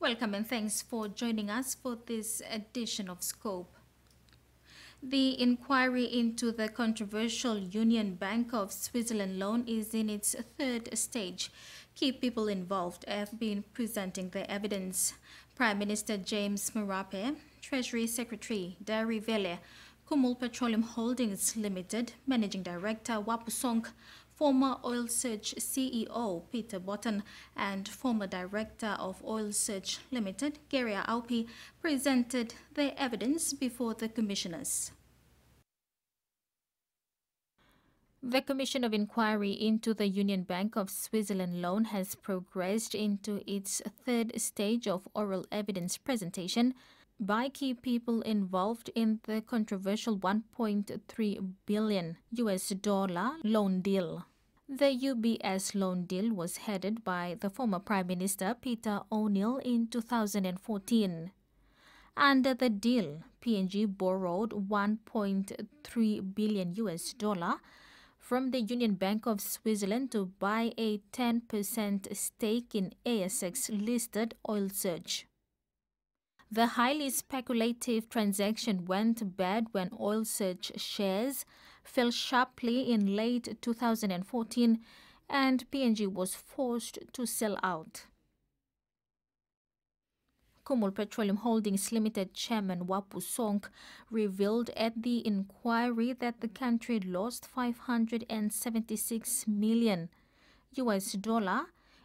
Welcome and thanks for joining us for this edition of Scope. The inquiry into the controversial Union Bank of Switzerland loan is in its third stage. Key people involved have been presenting their evidence. Prime Minister James Marape, Treasury Secretary Dari Vele, Kumul Petroleum Holdings Limited, Managing Director Wapusonk, former Oil Search CEO Peter Botten, and former Director of Oil Search Limited, Geria Aupi, presented their evidence before the commissioners. The Commission of Inquiry into the Union Bank of Switzerland loan has progressed into its third stage of oral evidence presentation by key people involved in the controversial $1.3 billion loan deal. The UBS loan deal was headed by the former Prime Minister Peter O'Neill in 2014. Under the deal, PNG borrowed $1.3 billion from the Union Bank of Switzerland to buy a 10% stake in ASX-listed Oil Search. The highly speculative transaction went bad when Oil Search shares fell sharply in late 2014 and PNG was forced to sell out. Kumul Petroleum Holdings Limited Chairman Wapusonk revealed at the inquiry that the country lost $576 million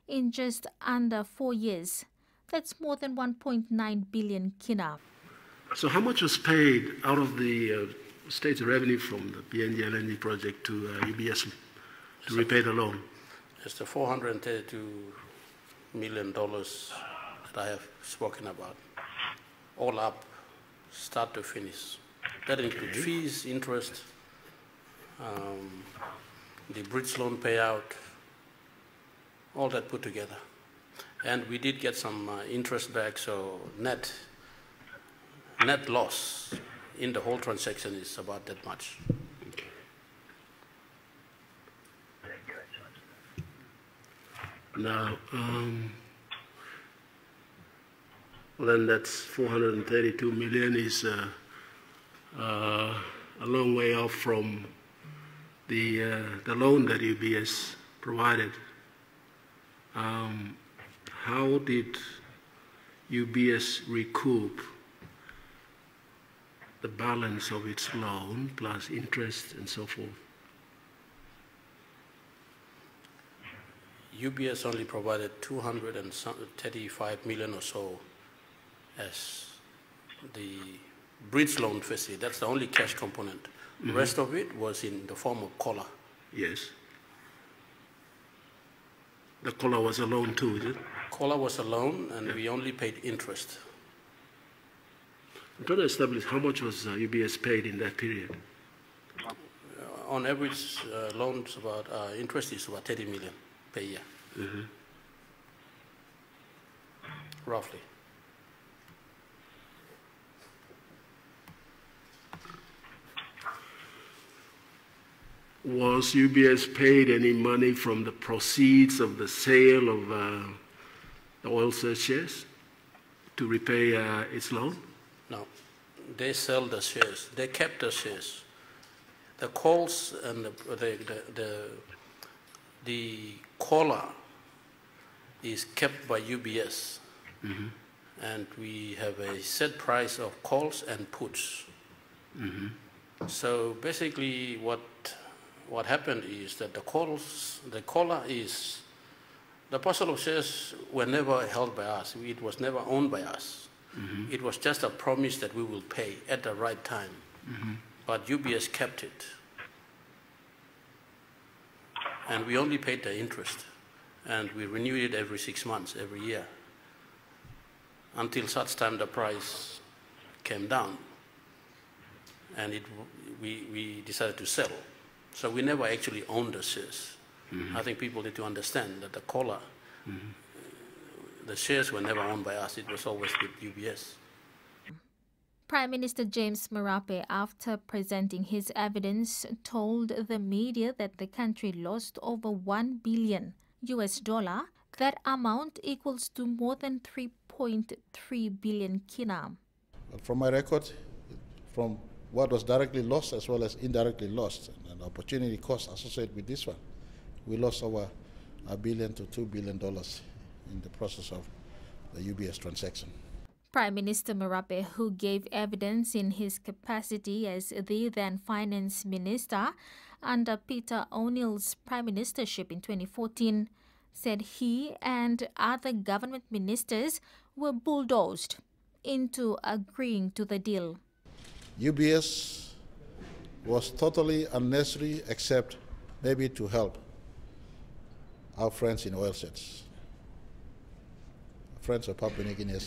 in just under 4 years. That's more than 1.9 billion kina. So how much was paid out of the state's revenue from the PNG LNG project to UBS to repay the loan? It's the $432 million that I have spoken about, all up, start to finish. That includes fees, interest, the bridge loan payout, all that put together. And we did get some interest back, so net loss in the whole transaction is about that much. Okay. Now, then that's 432 million is a long way off from the loan that UBS provided. How did UBS recoup the balance of its loan plus interest and so forth? UBS only provided 235 million or so as the bridge loan facility. That's the only cash component. The rest of it was in the form of collar. Yes. The collar was a loan too, is it? Collar was a loan, and we only paid interest. I'm trying to establish how much was UBS paid in that period. On average, loans about interest is about 30 million per year, roughly. Was UBS paid any money from the proceeds of the sale of the Oil Search shares to repay its loan? No, they sell the shares. They kept the shares. The calls and the collar is kept by UBS, and we have a set price of calls and puts. So basically, what happened is that the collar is, the parcel of shares were never held by us. It was never owned by us. It was just a promise that we will pay at the right time. But UBS kept it. And we only paid the interest. And we renewed it every 6 months, every year, until such time the price came down. And we decided to sell. So we never actually owned the shares. I think people need to understand that the collar, the shares were never owned by us. It was always with UBS. Prime Minister James Marape, after presenting his evidence, told the media that the country lost over $1 billion. That amount equals to more than 1.3 billion kina. From my record, from what was directly lost as well as indirectly lost, and opportunity cost associated with this one, we lost over $1 billion to $2 billion in the process of the UBS transaction. Prime Minister Moresby, who gave evidence in his capacity as the then Finance Minister under Peter O'Neill's prime ministership in 2014, said he and other government ministers were bulldozed into agreeing to the deal. UBS was totally unnecessary except maybe to help our friends in oil sets. Friends of Papua New Guinea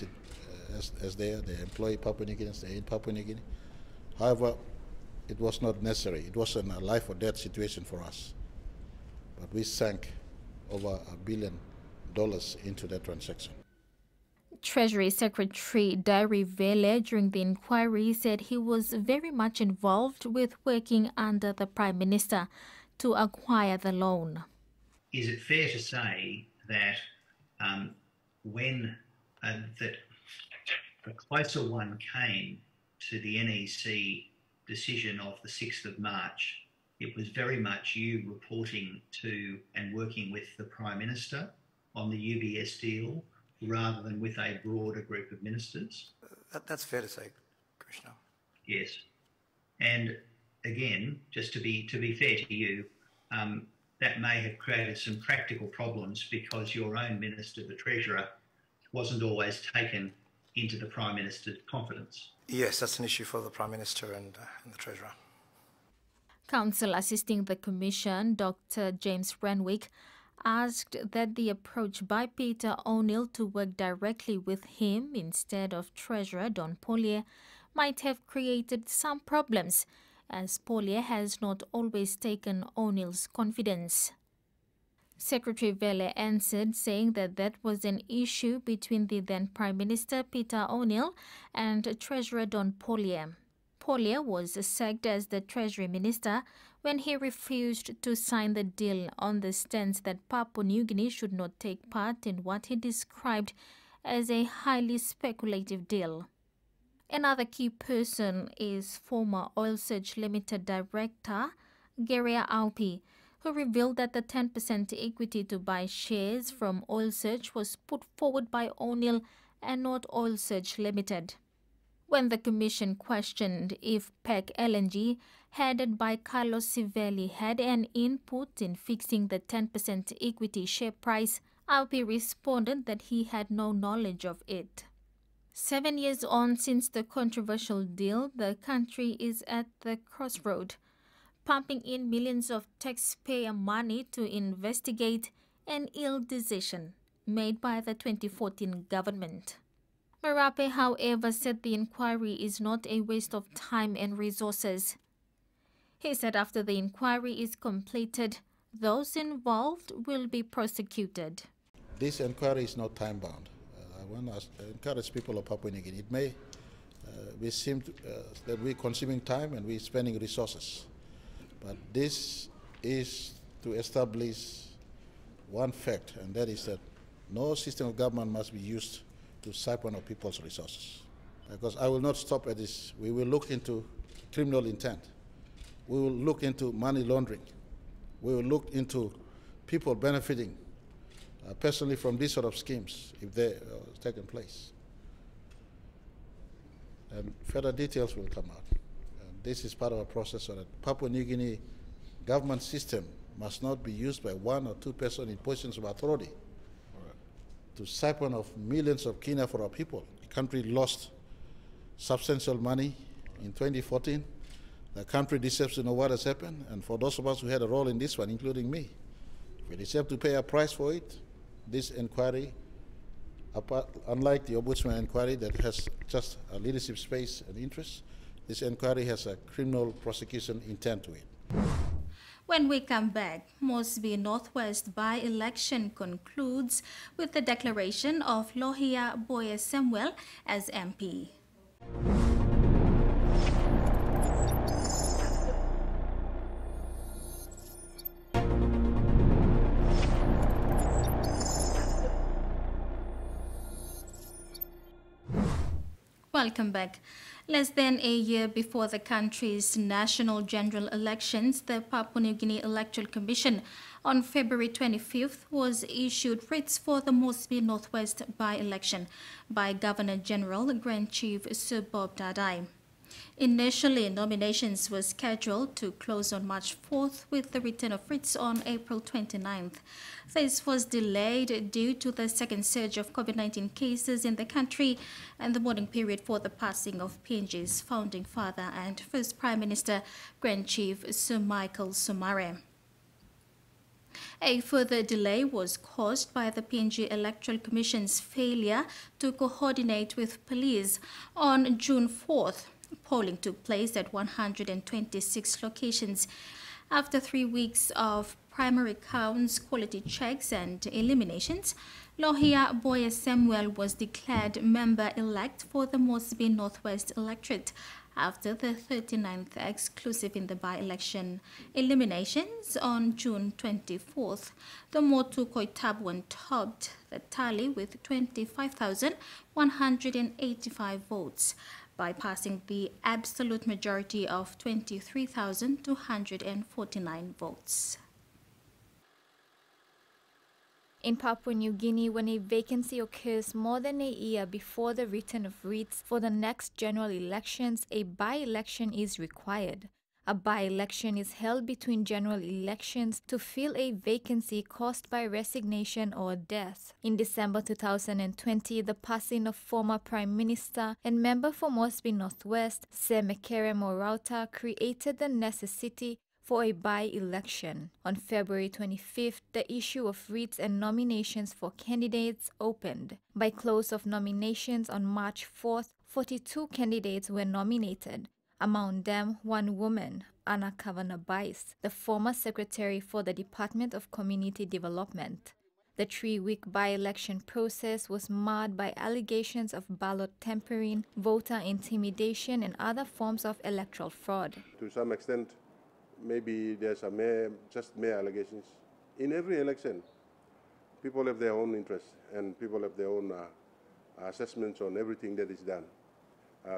as they employ Papua New Guineans, they're in Papua New Guinea. However, it was not necessary. It wasn't a life or death situation for us. But we sank over $1 billion into that transaction. Treasury Secretary Dari Vele during the inquiry said he was very much involved with working under the Prime Minister to acquire the loan. Is it fair to say that when the closer one came to the NEC decision of the 6th of March, it was very much you reporting to and working with the Prime Minister on the UBS deal rather than with a broader group of ministers? That's fair to say, Commissioner. Yes. And again, just to be fair to you, that may have created some practical problems because your own Minister, the Treasurer, wasn't always taken into the Prime Minister's confidence. Yes, that's an issue for the Prime Minister and the Treasurer. Counsel assisting the Commission, Dr. James Renwick, asked that the approach by Peter O'Neill to work directly with him instead of Treasurer Don Pollier might have created some problems, as Pollier has not always taken O'Neill's confidence. Secretary Vele answered, saying that that was an issue between the then Prime Minister Peter O'Neill and Treasurer Don Pollier. Pollier was sacked as the Treasury Minister when he refused to sign the deal on the stance that Papua New Guinea should not take part in what he described as a highly speculative deal. Another key person is former Oil Search Limited Director Geria Aupi, who revealed that the 10% equity to buy shares from Oil Search was put forward by O'Neill and not Oil Search Limited. When the Commission questioned if PEC LNG, headed by Carlos Civelli, had an input in fixing the 10% equity share price, Aupi responded that he had no knowledge of it. 7 years on since the controversial deal, the country is at the crossroad, pumping in millions of taxpayer money to investigate an ill decision made by the 2014 government. Moresby, however, said the inquiry is not a waste of time and resources. He said after the inquiry is completed, those involved will be prosecuted. This inquiry is not time-bound. I want to encourage people of Papua New Guinea. It may seem that we're consuming time and we're spending resources. But this is to establish one fact, and that is that no system of government must be used to siphon of people's resources. Because I will not stop at this. We will look into criminal intent. We will look into money laundering. We will look into people benefiting personally from these sort of schemes if they taken place. And further details will come out. And this is part of a process so that Papua New Guinea government system must not be used by one or two persons in positions of authority to siphon off millions of kina for our people. The country lost substantial money in 2014. The country deserves to know what has happened, and for those of us who had a role in this one, including me, we deserve to pay a price for it. This inquiry, unlike the Ombudsman inquiry that has just a leadership space and interest, this inquiry has a criminal prosecution intent to it. When we come back, Moresby Northwest by-election concludes with the declaration of Lohia Boye Samuel as MP. Welcome back. Less than a year before the country's national general elections, the Papua New Guinea Electoral Commission on February 25th was issued writs for the Moresby Northwest by-election by Governor-General Grand Chief Sir Bob Dadai. Initially, nominations were scheduled to close on March 4th with the return of writs on April 29th. This was delayed due to the second surge of COVID-19 cases in the country and the mourning period for the passing of PNG's founding father and first Prime Minister, Grand Chief Sir Michael Somare. A further delay was caused by the PNG Electoral Commission's failure to coordinate with police on June 4th. Polling took place at 126 locations. After 3 weeks of primary counts, quality checks and eliminations, Lohia Boya Samuel was declared member-elect for the Moresby Northwest electorate after the 39th exclusive in the by-election eliminations on June 24th. The Motu Koitabwan topped the tally with 25,185 votes, bypassing the absolute majority of 23,249 votes. In Papua New Guinea, when a vacancy occurs more than a year before the return of writs for the next general elections, a by-election is required. A by-election is held between general elections to fill a vacancy caused by resignation or death. In December 2020, the passing of former Prime Minister and member for Moresby Northwest, Sir Mekere Morauta, created the necessity for a by-election. On February 25th, the issue of writs and nominations for candidates opened. By close of nominations on March 4th, 42 candidates were nominated. Among them, one woman, Anna Kavanagh, the former secretary for the Department of Community Development. The 3-week by-election process was marred by allegations of ballot tampering, voter intimidation, and other forms of electoral fraud. To some extent, maybe there's just mere allegations. In every election, people have their own interests and people have their own assessments on everything that is done.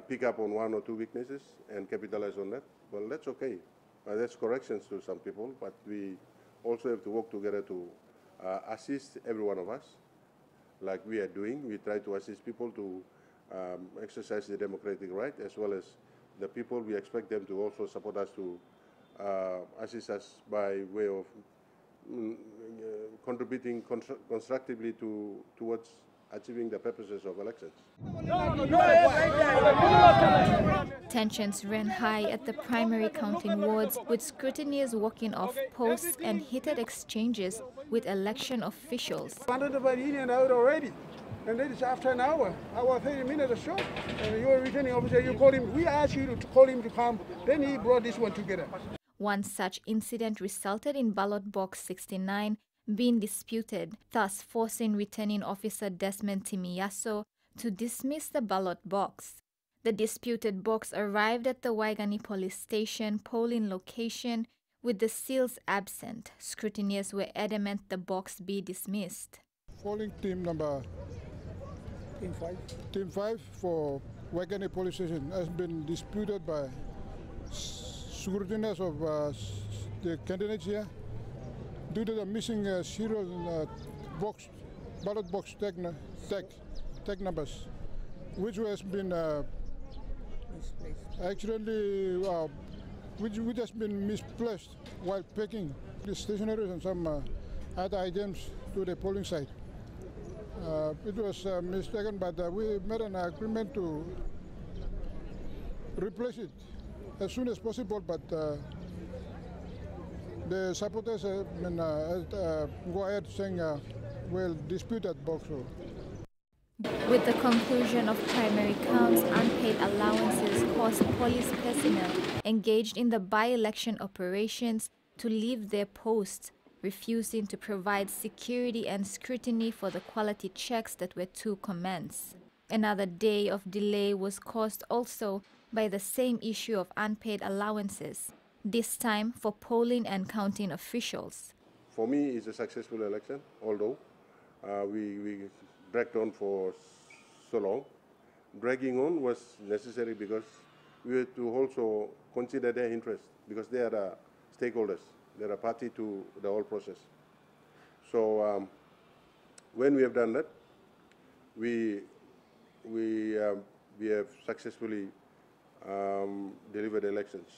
Pick up on 1 or 2 weaknesses and capitalize on that. Well, that's okay. That's corrections to some people, but we also have to work together to assist every one of us, like we are doing. We try to assist people to exercise the democratic right, as well as the people. We expect them to also support us to assist us by way of contributing constructively towards achieving the purposes of elections. Tensions ran high at the primary counting wards, with scrutineers walking off posts and heated exchanges with election officials. Wanted by the union out already, and then it's after an hour 30 minutes or so. And you're returning officer, you call him, we asked you to call him to come, then he brought this one together. One such incident resulted in ballot box 69 being disputed, thus forcing returning officer Desmond Timiyaso to dismiss the ballot box. The disputed box arrived at the Waigani police station polling location with the seals absent. Scrutineers were adamant the box be dismissed. Polling team number Team 5 for Waigani police station has been disputed by scrutineers of the candidates here due to the missing serial ballot box tag numbers, which has been actually which has been misplaced while packing the stationery and some other items to the polling site. It was mistaken, but we made an agreement to replace it as soon as possible, but the supporters go ahead saying we'll dispute that box. With the conclusion of primary counts, unpaid allowances caused police personnel engaged in the by-election operations to leave their posts, refusing to provide security and scrutiny for the quality checks that were to commence. Another day of delay was caused also by the same issue of unpaid allowances, this time for polling and counting officials. For me, it's a successful election, although we dragged on for so long. dragging on was necessary because we had to also consider their interests because they are the stakeholders. They are a party to the whole process. So when we have done that, we have successfully delivered elections.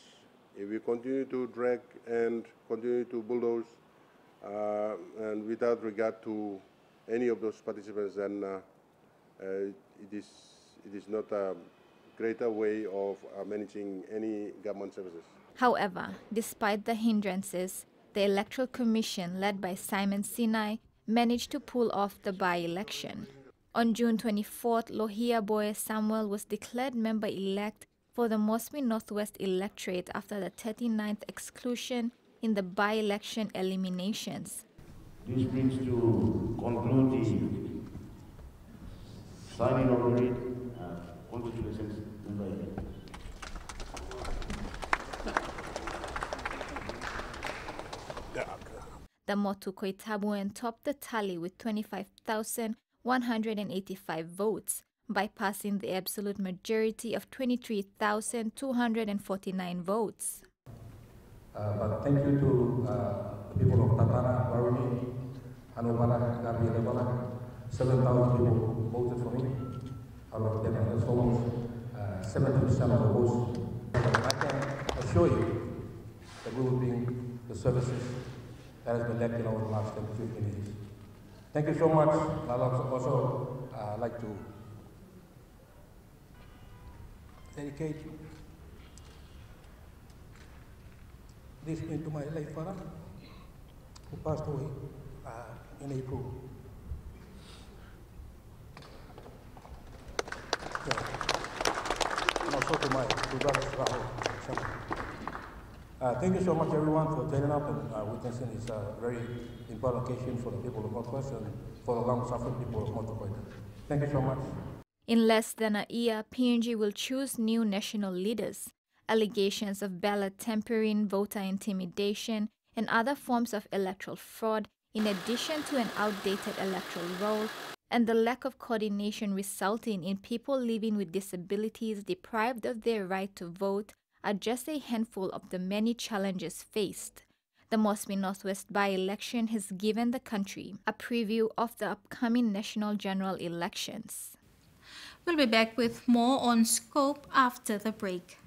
If we continue to drag and continue to bulldoze and without regard to any of those participants, then it is not a greater way of managing any government services. However, despite the hindrances, the Electoral Commission, led by Simon Sinai, managed to pull off the by-election. On June 24th, Lohia Boy Samuel was declared member-elect for the Moresby Northwest electorate after the 39th exclusion in the by-election eliminations. This brings to conclude the signing of the writ. Congratulations, member-elect. The Motu Koitabuan topped the tally with 25,185 votes, bypassing the absolute majority of 23,249 votes. But thank you to the people of Tatana, Baruni, Hanobala, Gabriela, 7,000 people voted for me. Out of them, that's almost 70% of the votes. I can assure you that we will bring the services that has been lacking over the last 10 to 15 years. Thank you so much. I'd also like to dedicate this into my late father, who passed away in April. And also to my two brothers, Rahul. Thank you so much, everyone, for turning up and witnessing this very important occasion for the people of Northwest and for the long-suffering people of Motokoita. Thank you so much. In less than a year, PNG will choose new national leaders. Allegations of ballot tampering, voter intimidation, and other forms of electoral fraud, in addition to an outdated electoral roll, and the lack of coordination resulting in people living with disabilities deprived of their right to vote, are just a handful of the many challenges faced. The Moresby Northwest by-election has given the country a preview of the upcoming national general elections. We'll be back with more on Scope after the break.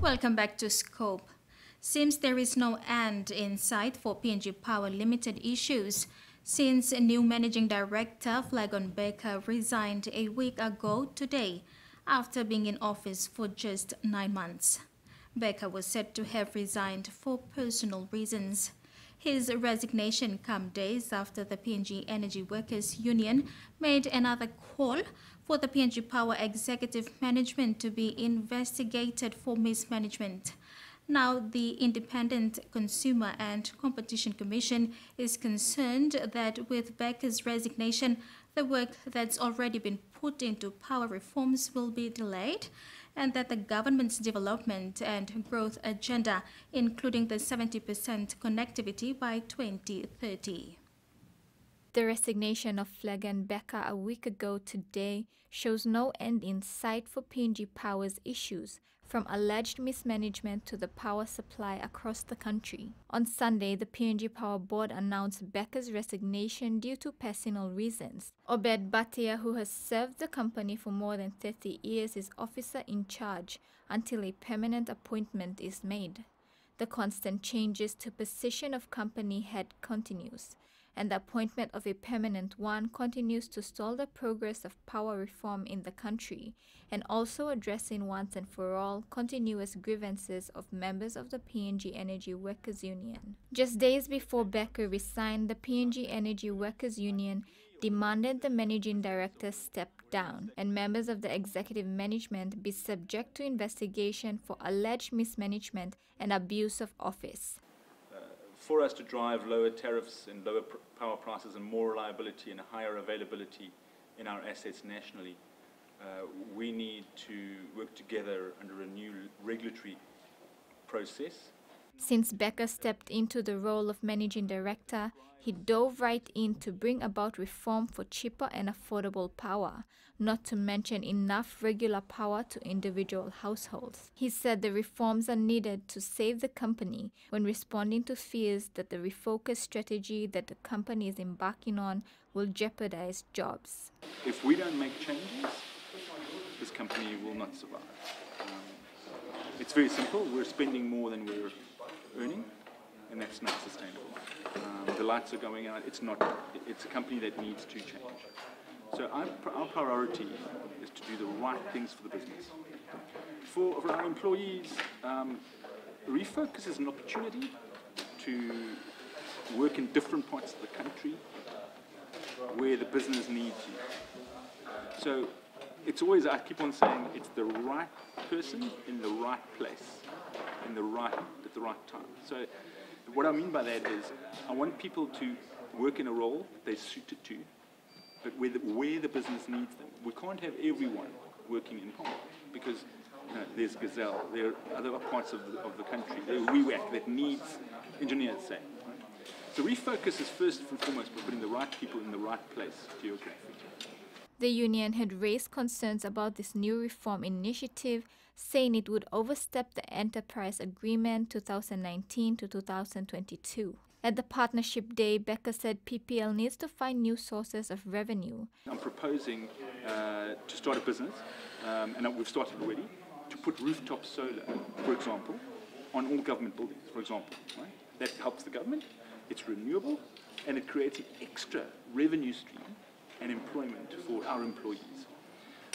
Welcome back to Scope. Seems there is no end in sight for PNG Power Limited issues since new Managing Director Flagon Baker resigned a week ago today after being in office for just 9 months. Baker was said to have resigned for personal reasons. His resignation came days after the PNG Energy Workers Union made another call for the PNG Power Executive Management to be investigated for mismanagement. Now, the Independent Consumer and Competition Commission is concerned that with Baker's resignation, the work that's already been put into power reforms will be delayed, and that the government's development and growth agenda, including the 70% connectivity by 2030. The resignation of Flagon Baker a week ago today shows no end in sight for PNG Power's issues, from alleged mismanagement to the power supply across the country. On Sunday, the PNG Power Board announced Baker's resignation due to personal reasons. Obed Bhatia, who has served the company for more than 30 years, is officer in charge until a permanent appointment is made. The constant changes to position of company head continues, and the appointment of a permanent one continues to stall the progress of power reform in the country, and also addressing once and for all continuous grievances of members of the PNG Energy Workers Union. Just days before Baker resigned, the PNG Energy Workers Union demanded the managing director step down and members of the executive management be subject to investigation for alleged mismanagement and abuse of office. For us to drive lower tariffs and lower power prices and more reliability and higher availability in our assets nationally, we need to work together under a new regulatory process. Since Becker stepped into the role of managing director, he dove right in to bring about reform for cheaper and affordable power, not to mention enough regular power to individual households. He said the reforms are needed to save the company when responding to fears that the refocused strategy that the company is embarking on will jeopardize jobs. If we don't make changes, this company will not survive. It's very simple. We're spending more than we're earning, and that's not sustainable. The lights are going out. It's a company that needs to change. So our priority is to do the right things for the business. For our employees, refocus is an opportunity to work in different parts of the country where the business needs you. So it's always, I keep on saying, it's the right person in the right place, at the right time. So what I mean by that is I want people to work in a role they're suited to, but where the business needs them. We can't have everyone working in Palm because there's Gazelle, there are other parts of the country, there's WeWack that needs engineers, say. Right? So refocus is first and foremost by putting the right people in the right place geographically. The union had raised concerns about this new reform initiative, saying it would overstep the Enterprise Agreement 2019 to 2022. At the partnership day, Becker said PPL needs to find new sources of revenue. I'm proposing to start a business, and we've started already, to put rooftop solar, for example, on all government buildings, for example. Right? That helps the government, it's renewable, and it creates an extra revenue stream and employment for our employees.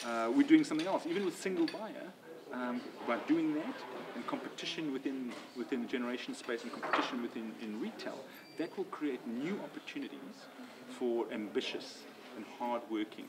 We're doing something else, even with single buyer, by doing that and competition within the generation space and competition in retail, that will create new opportunities for ambitious and hard-working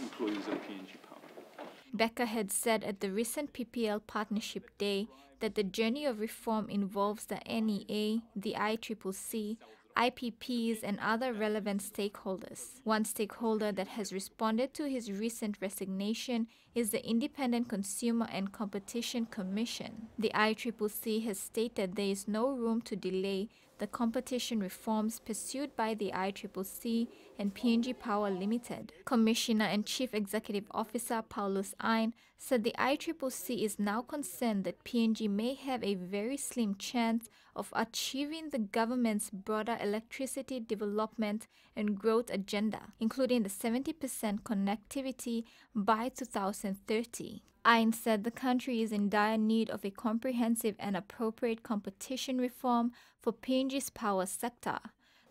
employees of PNG Power. Becker had said at the recent PPL Partnership Day that the journey of reform involves the NEA, the ICCC, IPPs and other relevant stakeholders. One stakeholder that has responded to his recent resignation is the Independent Consumer and Competition Commission. The ICCC has stated there is no room to delay the competition reforms pursued by the ICCC and PNG Power Limited. Commissioner and Chief Executive Officer Paulus Ein said the ICCC is now concerned that PNG may have a very slim chance of achieving the government's broader electricity development and growth agenda, including the 70% connectivity by 2030. Ein said the country is in dire need of a comprehensive and appropriate competition reform for PNG's power sector.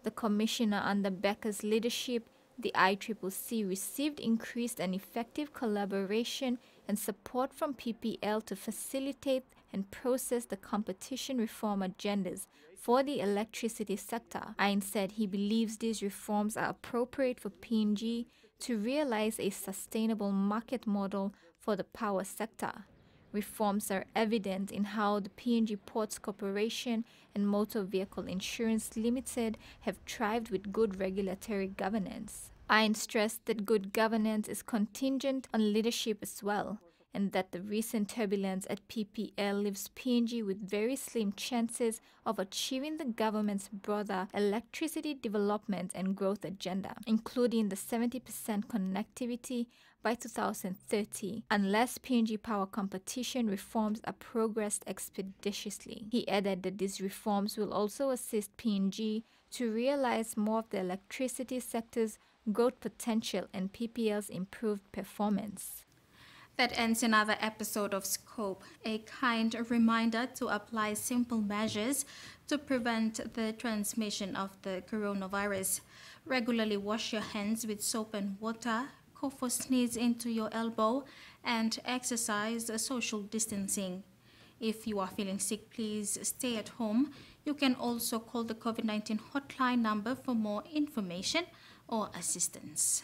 The commissioner under Becker's leadership, the ICCC received increased and effective collaboration and support from PPL to facilitate and process the competition reform agendas for the electricity sector. Ein said he believes these reforms are appropriate for PNG to realize a sustainable market model for the power sector. Reforms are evident in how the PNG Ports Corporation and Motor Vehicle Insurance Limited have thrived with good regulatory governance. Ein stressed that good governance is contingent on leadership as well, and that the recent turbulence at PPL leaves PNG with very slim chances of achieving the government's broader electricity development and growth agenda, including the 70% connectivity by 2030, unless PNG power competition reforms are progressed expeditiously. He added that these reforms will also assist PNG to realize more of the electricity sector's growth potential and PPL's improved performance. That ends another episode of Scope, a kind reminder to apply simple measures to prevent the transmission of the coronavirus. Regularly wash your hands with soap and water, cough or sneeze into your elbow, and exercise social distancing. If you are feeling sick, please stay at home. You can also call the COVID-19 hotline number for more information or assistance.